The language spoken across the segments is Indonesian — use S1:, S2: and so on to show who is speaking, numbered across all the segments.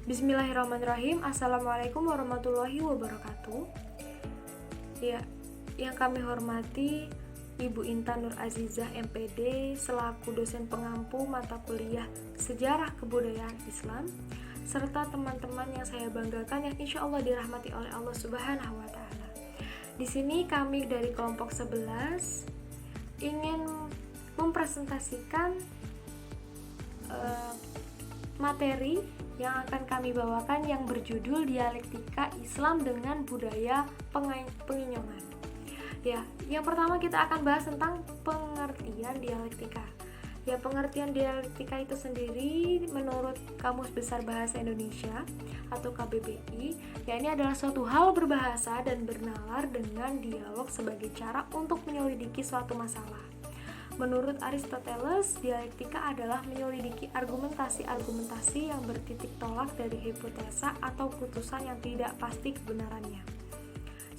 S1: Bismillahirrahmanirrahim. Assalamualaikum warahmatullahi wabarakatuh. Ya, yang kami hormati Ibu Intan Nur Azizah MPD selaku dosen pengampu mata kuliah Sejarah Kebudayaan Islam, serta teman-teman yang saya banggakan yang insya Allah dirahmati oleh Allah Subhanahu wa Ta'ala. Di sini kami dari kelompok 11 ingin mempresentasikan materi yang akan kami bawakan yang berjudul Dialektika Islam dengan Budaya Penginyongan. Ya, yang pertama kita akan bahas tentang pengertian dialektika. Ya, pengertian dialektika itu sendiri menurut Kamus Besar Bahasa Indonesia atau KBBI, ya ini adalah suatu hal berbahasa dan bernalar dengan dialog sebagai cara untuk menyelidiki suatu masalah. Menurut Aristoteles, dialektika adalah menyelidiki argumentasi-argumentasi yang bertitik tolak dari hipotesa atau putusan yang tidak pasti kebenarannya.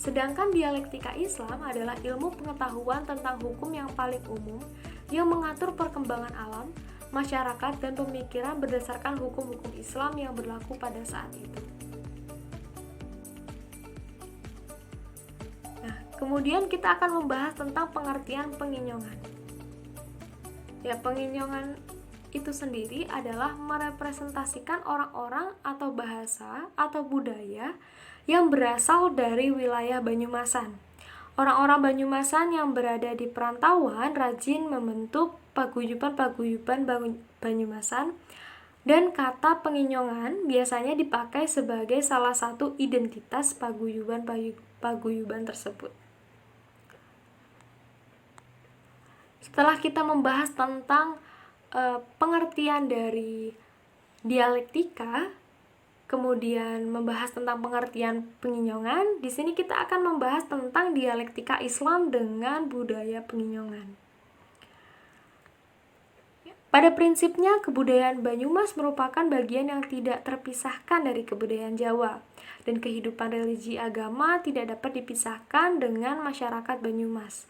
S1: Sedangkan dialektika Islam adalah ilmu pengetahuan tentang hukum yang paling umum yang mengatur perkembangan alam, masyarakat, dan pemikiran berdasarkan hukum-hukum Islam yang berlaku pada saat itu. Nah, kemudian kita akan membahas tentang pengertian penginyongan. Ya, penginyongan itu sendiri adalah merepresentasikan orang-orang atau bahasa atau budaya yang berasal dari wilayah Banyumasan. Orang-orang Banyumasan yang berada di perantauan rajin membentuk paguyuban-paguyuban Banyumasan, dan kata penginyongan biasanya dipakai sebagai salah satu identitas paguyuban tersebut. Setelah kita membahas tentang pengertian dari dialektika, kemudian membahas tentang pengertian penginyongan, di sini kita akan membahas tentang dialektika Islam dengan budaya penginyongan. Pada prinsipnya, kebudayaan Banyumas merupakan bagian yang tidak terpisahkan dari kebudayaan Jawa, dan kehidupan religi agama tidak dapat dipisahkan dengan masyarakat Banyumas.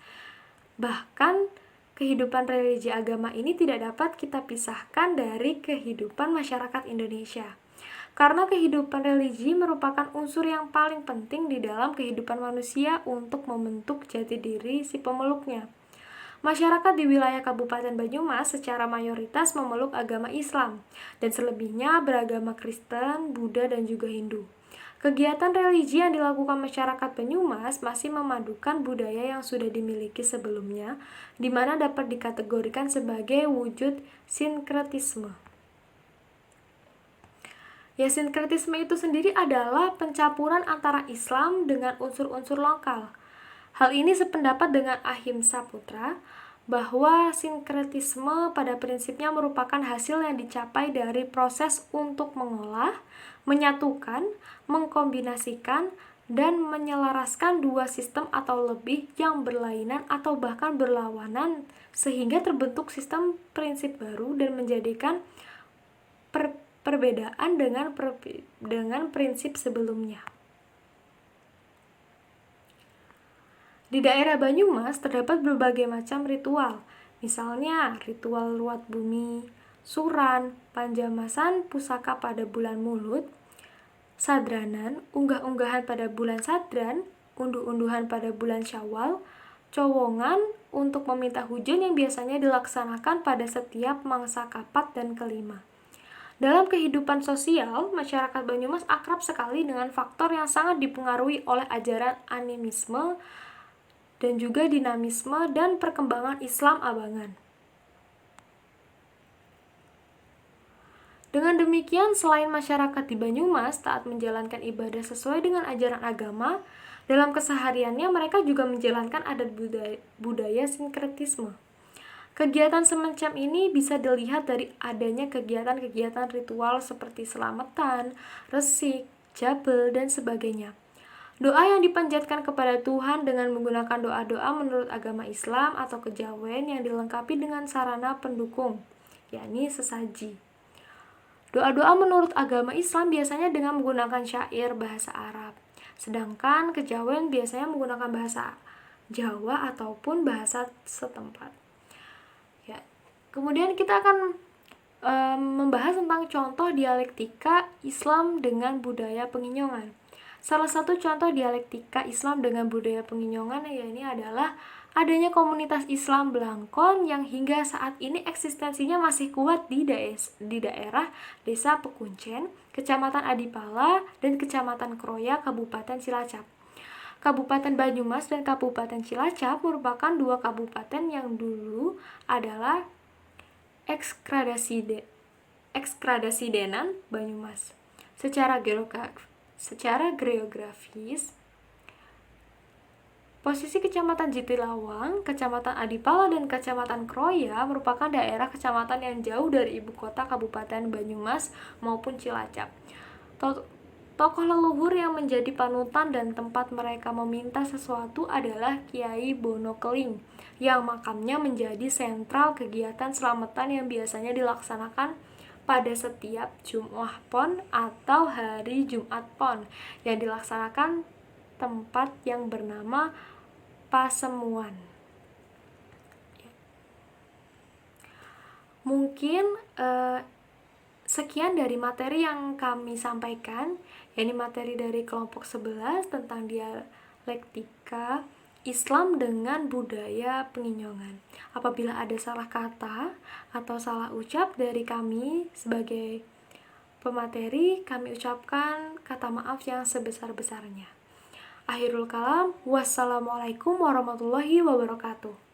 S1: Bahkan, kehidupan religi agama ini tidak dapat kita pisahkan dari kehidupan masyarakat Indonesia. Karena kehidupan religi merupakan unsur yang paling penting di dalam kehidupan manusia untuk membentuk jati diri si pemeluknya. Masyarakat di wilayah Kabupaten Banyumas secara mayoritas memeluk agama Islam, dan selebihnya beragama Kristen, Buddha, dan juga Hindu. Kegiatan religi yang dilakukan masyarakat Banyumas masih memadukan budaya yang sudah dimiliki sebelumnya, di mana dapat dikategorikan sebagai wujud sinkretisme. Ya, sinkretisme itu sendiri adalah pencampuran antara Islam dengan unsur-unsur lokal. Hal ini sependapat dengan Ahimsa Putra, bahwa sinkretisme pada prinsipnya merupakan hasil yang dicapai dari proses untuk mengolah, menyatukan, mengkombinasikan, dan menyelaraskan dua sistem atau lebih yang berlainan atau bahkan berlawanan sehingga terbentuk sistem prinsip baru dan menjadikan perbedaan dengan prinsip sebelumnya. Di daerah Banyumas terdapat berbagai macam ritual, misalnya ritual ruat bumi, suran, panjamasan pusaka pada bulan Mulut, sadranan, unggah-unggahan pada bulan Sadran, unduh-unduhan pada bulan Syawal, cowongan untuk meminta hujan yang biasanya dilaksanakan pada setiap mangsa kapat dan kelima. Dalam kehidupan sosial, masyarakat Banyumas akrab sekali dengan faktor yang sangat dipengaruhi oleh ajaran animisme dan juga dinamisme dan perkembangan Islam abangan. Dengan demikian, selain masyarakat di Banyumas taat menjalankan ibadah sesuai dengan ajaran agama, dalam kesehariannya mereka juga menjalankan adat budaya sinkretisme. Kegiatan semacam ini bisa dilihat dari adanya kegiatan-kegiatan ritual seperti selamatan, resik, jabel, dan sebagainya. Doa yang dipanjatkan kepada Tuhan dengan menggunakan doa-doa menurut agama Islam atau kejawen yang dilengkapi dengan sarana pendukung, yakni sesaji. Doa-doa menurut agama Islam biasanya dengan menggunakan syair bahasa Arab, sedangkan kejawen biasanya menggunakan bahasa Jawa ataupun bahasa setempat. Ya. Kemudian kita akan membahas tentang contoh dialektika Islam dengan budaya penginyongan. Salah satu contoh dialektika Islam dengan budaya penginyongan ini adalah adanya komunitas Islam Blangkon yang hingga saat ini eksistensinya masih kuat di daerah Desa Pekuncen, Kecamatan Adipala, dan Kecamatan Kroya, Kabupaten Cilacap. Kabupaten Banyumas dan Kabupaten Cilacap merupakan dua kabupaten yang dulu adalah ekskradasi Denan Banyumas. Secara geografis, posisi Kecamatan Jitilawang, Kecamatan Adipala, dan Kecamatan Kroya merupakan daerah kecamatan yang jauh dari ibu kota Kabupaten Banyumas maupun Cilacap. Tokoh leluhur yang menjadi panutan dan tempat mereka meminta sesuatu adalah Kiai Bono Keling, yang makamnya menjadi sentral kegiatan selamatan yang biasanya dilaksanakan pada setiap Jum'ah Pon atau hari Jumat Pon, yang dilaksanakan tempat yang bernama Pasemuan. Mungkin sekian dari materi yang kami sampaikan, yakni materi dari kelompok 11 tentang dialektika Islam dengan budaya penginyongan. Apabila ada salah kata atau salah ucap dari kami sebagai pemateri, kami ucapkan kata maaf yang sebesar-besarnya. Akhirul kalam, wassalamualaikum warahmatullahi wabarakatuh.